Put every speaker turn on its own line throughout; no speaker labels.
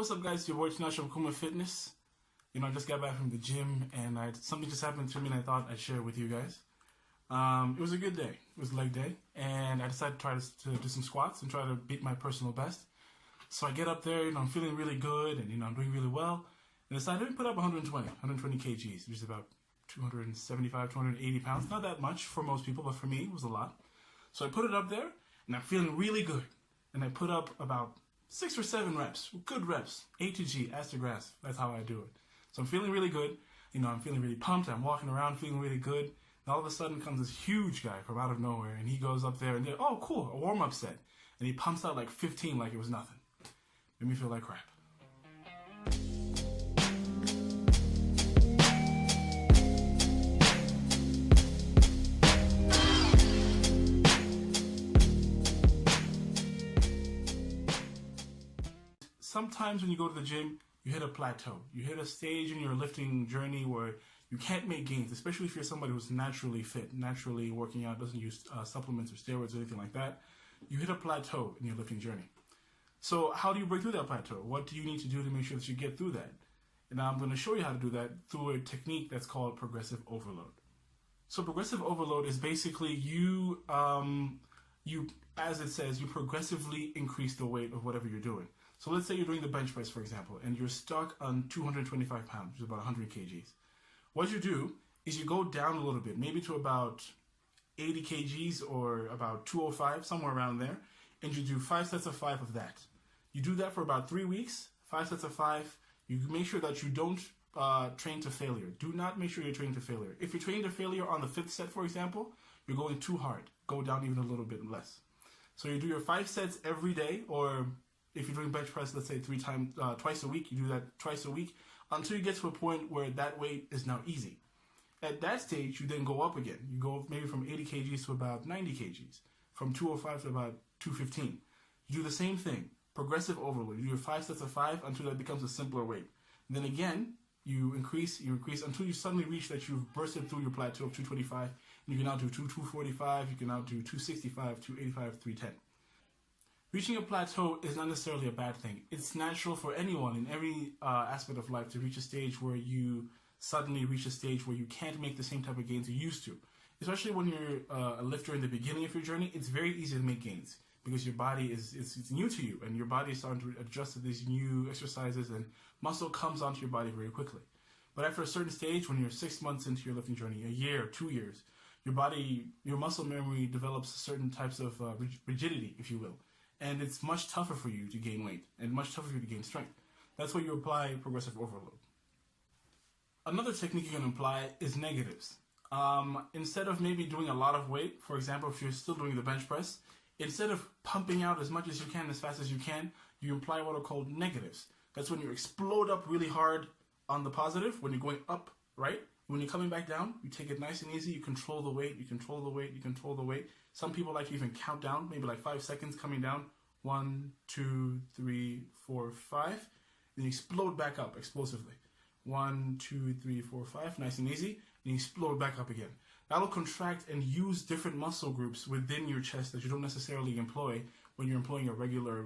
What's up, guys? Your boy Tinash from KUMA Fitness. I just got back from the gym and something just happened to me and I thought I'd share it with you guys. It was a good day. It was leg day and I decided to try to do some squats and try to beat my personal best. So I get up there, I'm feeling really good and I'm doing really well. And decided to put up 120 kgs, which is about 275, 280 pounds. Not that much for most people, but for me it was a lot. So I put it up there and I'm feeling really good. And I put up about 6 or 7 reps, good reps, A to G, ass to grass. That's how I do it. So I'm feeling really good. I'm feeling really pumped. I'm walking around feeling really good. And all of a sudden comes this huge guy from out of nowhere, and he goes up there and oh, cool, a warm-up set. And he pumps out like 15 like it was nothing. Made me feel like crap. Sometimes when you go to the gym, you hit a plateau. You hit a stage in your lifting journey where you can't make gains, especially if you're somebody who's naturally fit, naturally working out, doesn't use supplements or steroids or anything like that. You hit a plateau in your lifting journey. So how do you break through that plateau? What do you need to do to make sure that you get through that? And now I'm going to show you how to do that through a technique that's called progressive overload. So progressive overload is basically you, as it says, you progressively increase the weight of whatever you're doing. So let's say you're doing the bench press, for example, and you're stuck on 225 pounds, which is about 100 kgs. What you do is you go down a little bit, maybe to about 80 kgs or about 205, somewhere around there, and you do 5 sets of 5 of that. You do that for about 3 weeks, 5 sets of 5. You make sure that you don't train to failure. Do not make sure you're training to failure. If you're training to failure on the 5th set, for example, you're going too hard. Go down even a little bit less. So you do your 5 sets every day, or if you're doing bench press, let's say twice a week, you do that twice a week until you get to a point where that weight is now easy. At that stage, you then go up again. You go maybe from 80 kgs to about 90 kgs, from 205 to about 215. You do the same thing, progressive overload. You do your 5 sets of 5 until that becomes a simpler weight. And then again, you increase until you suddenly reach that you've bursted through your plateau of 225, and you can now do 245, you can now do 265, 285, 310. Reaching a plateau is not necessarily a bad thing. It's natural for anyone in every aspect of life to reach a stage where you suddenly reach a stage where you can't make the same type of gains you used to. Especially when you're a lifter in the beginning of your journey, it's very easy to make gains because your body it's new to you and your body is starting to adjust to these new exercises and muscle comes onto your body very quickly. But after a certain stage, when you're 6 months into your lifting journey, a year, 2 years, your muscle memory develops certain types of rigidity, if you will. And it's much tougher for you to gain weight and much tougher for you to gain strength. That's why you apply progressive overload. Another technique you can apply is negatives. Instead of maybe doing a lot of weight, for example, if you're still doing the bench press, instead of pumping out as much as you can, as fast as you can, you apply what are called negatives. That's when you explode up really hard on the positive, when you're going up, right? When you're coming back down, you take it nice and easy, you control the weight, you control the weight, you control the weight. Some people like to even count down, maybe like 5 seconds coming down. 1, 2, 3, 4, 5. Then you explode back up explosively. 1, 2, 3, 4, 5, nice and easy. And you explode back up again. That'll contract and use different muscle groups within your chest that you don't necessarily employ when you're employing a regular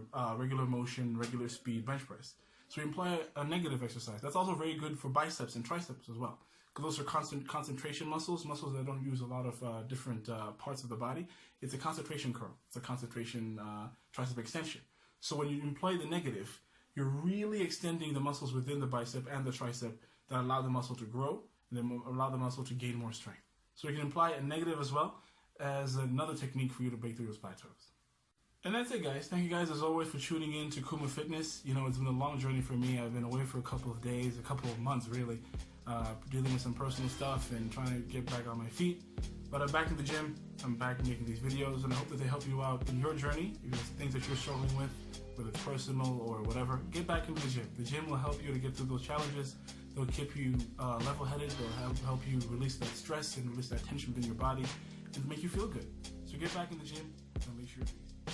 motion, regular speed bench press. So you employ a negative exercise. That's also very good for biceps and triceps as well. Because those are concentration muscles that don't use a lot of different parts of the body. It's a concentration curl. It's a concentration tricep extension. So when you employ the negative, you're really extending the muscles within the bicep and the tricep that allow the muscle to grow and then allow the muscle to gain more strength. So you can apply a negative as well as another technique for you to break through those plateaus. And that's it, guys. Thank you guys as always for tuning in to KUMA Fitness. It's been a long journey for me. I've been away for a couple of days, a couple of months really. Dealing with some personal stuff and trying to get back on my feet. But I'm back in the gym, I'm back making these videos, and I hope that they help you out in your journey. If there's things that you're struggling with, whether it's personal or whatever, get back into the gym. The gym will help you to get through those challenges. They'll keep you level-headed. They'll help you release that stress and release that tension within your body and make you feel good. So get back in the gym and release your feet.